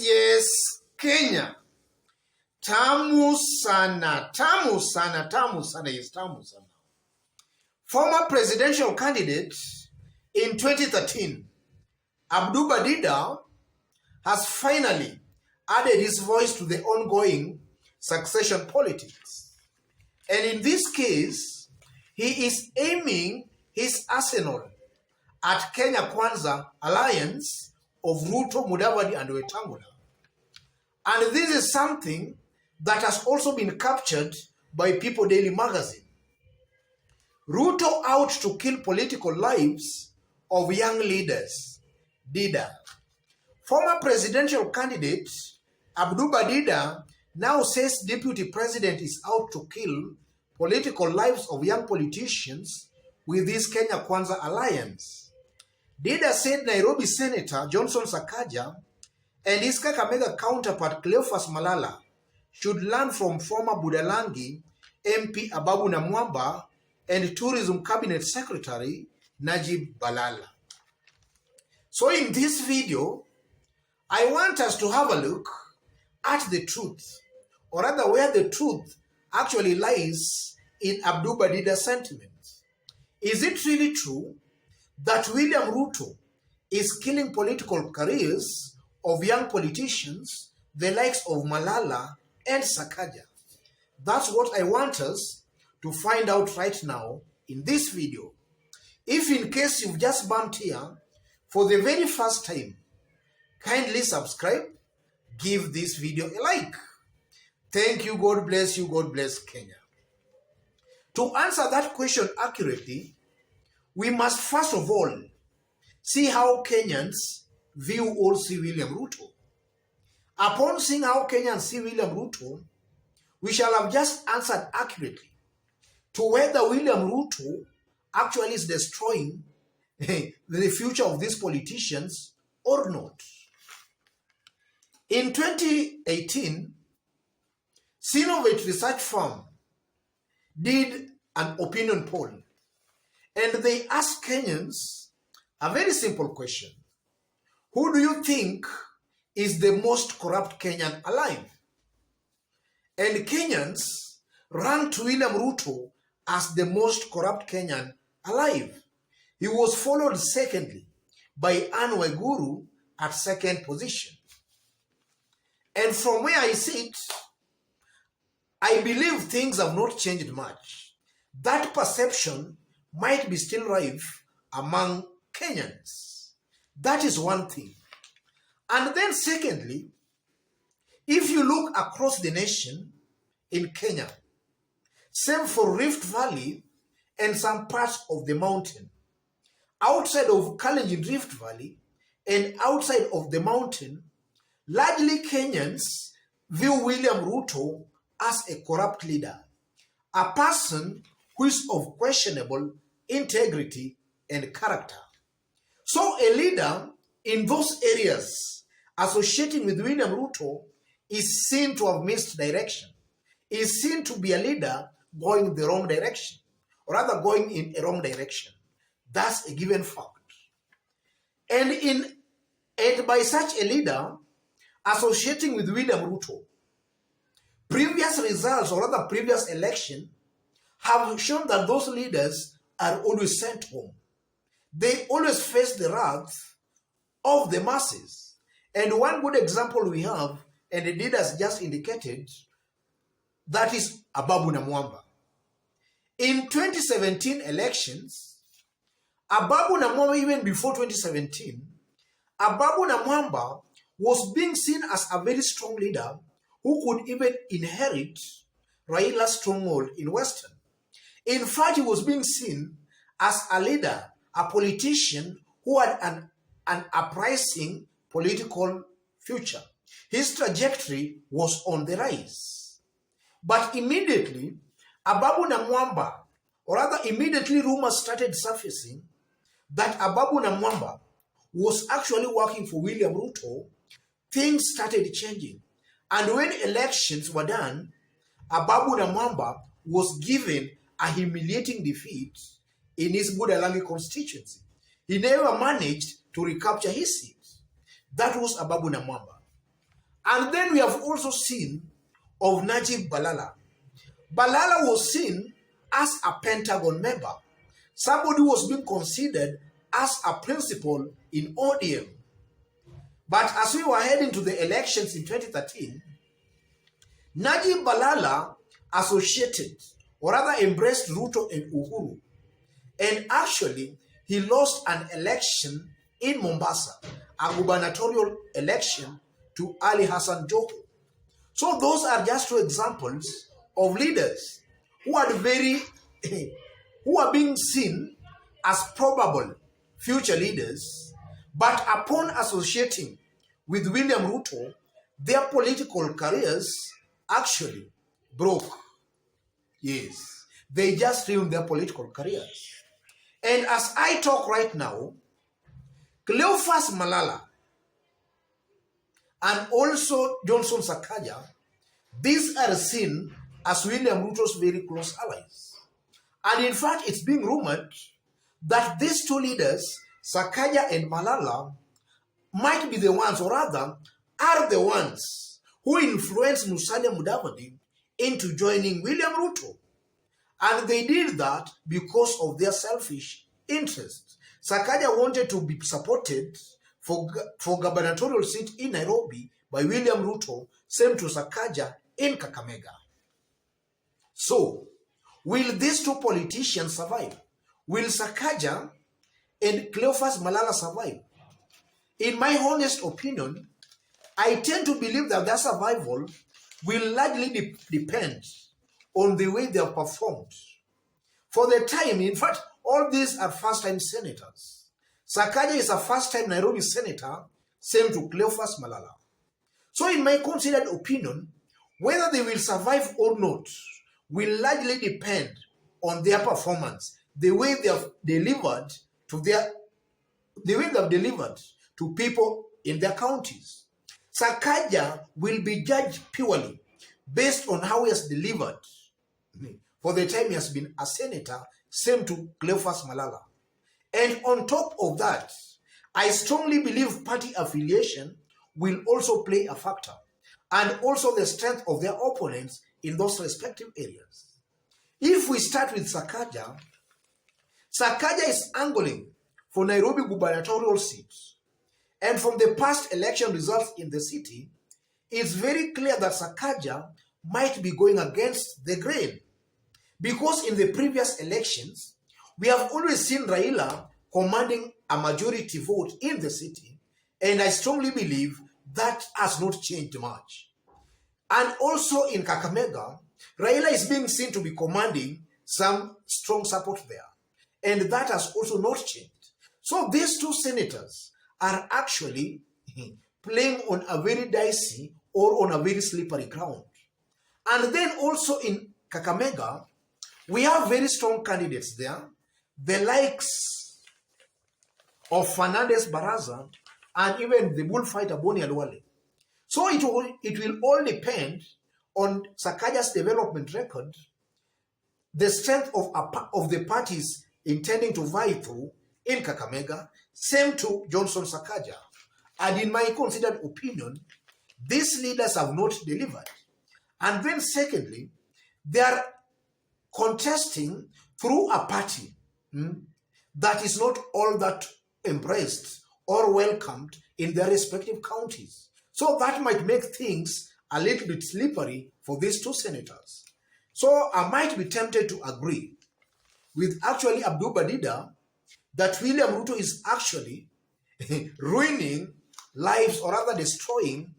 Yes, Kenya. Tamu sana, tamu sana, tamu sana, yes, tamu sana. Former presidential candidate in 2013, Abduba Dida, has finally added his voice to the ongoing succession politics. And in this case, he is aiming his arsenal at Kenya Kwanza Alliance of Ruto, Mudavadi, and Wetangula. And this is something that has also been captured by People Daily magazine. Ruto out to kill political lives of young leaders. Dida. Former presidential candidate Abduba Dida now says deputy president is out to kill political lives of young politicians with this Kenya Kwanza Alliance. Dida said Nairobi Senator Johnson Sakaja and his Kakamega counterpart Cleophas Malala should learn from former Budalangi MP Baboon and Tourism Cabinet Secretary Najib Balala. So in this video, I want us to have a look at the truth, or rather where the truth actually lies in Abduba Dida's sentiments. Is it really true that William Ruto is killing political careers of young politicians, the likes of Malala and Sakaja? That's what I want us to find out right now in this video. If in case you've just bumped here for the very first time, kindly subscribe, give this video a like. Thank you, God bless you, God bless Kenya. To answer that question accurately, we must first of all see how Kenyans view old C. William Ruto. Upon seeing how Kenyans see William Ruto, we shall have just answered accurately to whether William Ruto actually is destroying the future of these politicians or not. In 2018, Synovate research firm did an opinion poll, and they asked Kenyans a very simple question. Who do you think is the most corrupt Kenyan alive? And Kenyans ranked William Ruto as the most corrupt Kenyan alive. He was followed secondly by Anne Waiguru at second position. And from where I sit, I believe things have not changed much. That perception might be still rife among Kenyans. That is one thing. And then secondly, if you look across the nation in Kenya, same for Rift Valley and some parts of the mountain, outside of Kalenjin Rift Valley and outside of the mountain, largely Kenyans view William Ruto as a corrupt leader, a person who is of questionable integrity and character. So a leader in those areas associating with William Ruto is seen to have missed direction, is seen to be a leader going the wrong direction, or rather going in a wrong direction. That's a given fact. And by such a leader associating with William Ruto, previous results, or rather previous election, have shown that those leaders are always sent home. They always face the wrath of the masses. And one good example we have, and the leaders just indicated, that is Baboon. In 2017 elections, Baboon, even before 2017, Baboon was being seen as a very strong leader who could even inherit Raila's stronghold in Western. In fact, he was being seen as a leader, a politician who had an uprising political future. His trajectory was on the rise. But immediately, Baboon, or rather immediately rumors started surfacing that Baboon was actually working for William Ruto. Things started changing. And when elections were done, Baboon was given a humiliating defeat in his Budalangi constituency. He never managed to recapture his seat. That was Baboon. And then we have also seen of Najib Balala. Balala was seen as a Pentagon member, somebody who was being considered as a principal in ODM. But as we were heading to the elections in 2013, Najib Balala associated, or rather embraced Ruto and Uhuru. And actually, he lost an election in Mombasa, a gubernatorial election to Ali Hassan Joho. So those are just two examples of leaders who are who are being seen as probable future leaders, but upon associating with William Ruto, their political careers actually broke. Yes, they just ruined their political careers. And as I talk right now, Cleophas Malala and also Johnson Sakaja, these are seen as William Ruto's very close allies. And in fact, it's being rumored that these two leaders, Sakaja and Malala, might be the ones, or rather, are the ones who influenced Musalia Mudavadi into joining William Ruto. And they did that because of their selfish interests. Sakaja wanted to be supported for gubernatorial seat in Nairobi by William Ruto, same to Sakaja in Kakamega. So, will these two politicians survive? Will Sakaja and Cleophas Malala survive? In my honest opinion, I tend to believe that their survival will largely depend on the way they have performed. For the time, in fact, all these are first-time senators. Sakaja is a first-time Nairobi senator, same to Cleophas Malala. So in my considered opinion, whether they will survive or not will largely depend on their performance, the way they have delivered to people in their counties. Sakaja will be judged purely based on how he has delivered for the time he has been a senator, same to Cleophas Malala. And on top of that, I strongly believe party affiliation will also play a factor, and also the strength of their opponents in those respective areas. If we start with Sakaja, Sakaja is angling for Nairobi gubernatorial seats. And from the past election results in the city, it's very clear that Sakaja might be going against the grain. Because in the previous elections, we have always seen Raila commanding a majority vote in the city, and I strongly believe that has not changed much. And also in Kakamega, Raila is being seen to be commanding some strong support there, and that has also not changed. So these two senators are actually playing on a very dicey or on a very slippery ground. And then also in Kakamega, we have very strong candidates there, the likes of Fernandez Baraza and even the bullfighter Boni Alwale. So it will all depend on Sakaja's development record, the strength of the parties intending to vie through in Kakamega, same to Johnson Sakaja. And in my considered opinion, these leaders have not delivered. And then secondly, they are contesting through a party that is not all that embraced or welcomed in their respective counties. So that might make things a little bit slippery for these two senators. So I might be tempted to agree with actually Abduba Dida that William Ruto is actually ruining lives, or rather destroying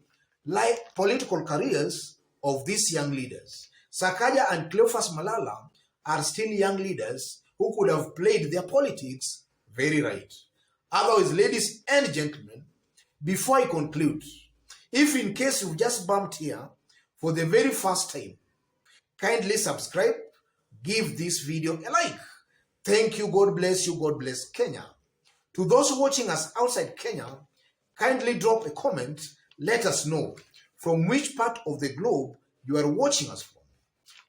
political careers of these young leaders. Sakaja and Cleophas Malala are still young leaders who could have played their politics very right. Otherwise, ladies and gentlemen, before I conclude, if in case you've just bumped here for the very first time, kindly subscribe, give this video a like. Thank you, God bless you, God bless Kenya. To those watching us outside Kenya, kindly drop a comment, let us know from which part of the globe you are watching us from.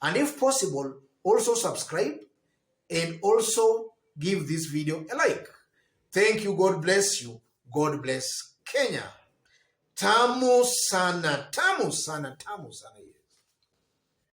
And if possible, also subscribe and also give this video a like. Thank you, God bless you, God bless Kenya. Tamu sana, tamu sana, tamu sana hiyo.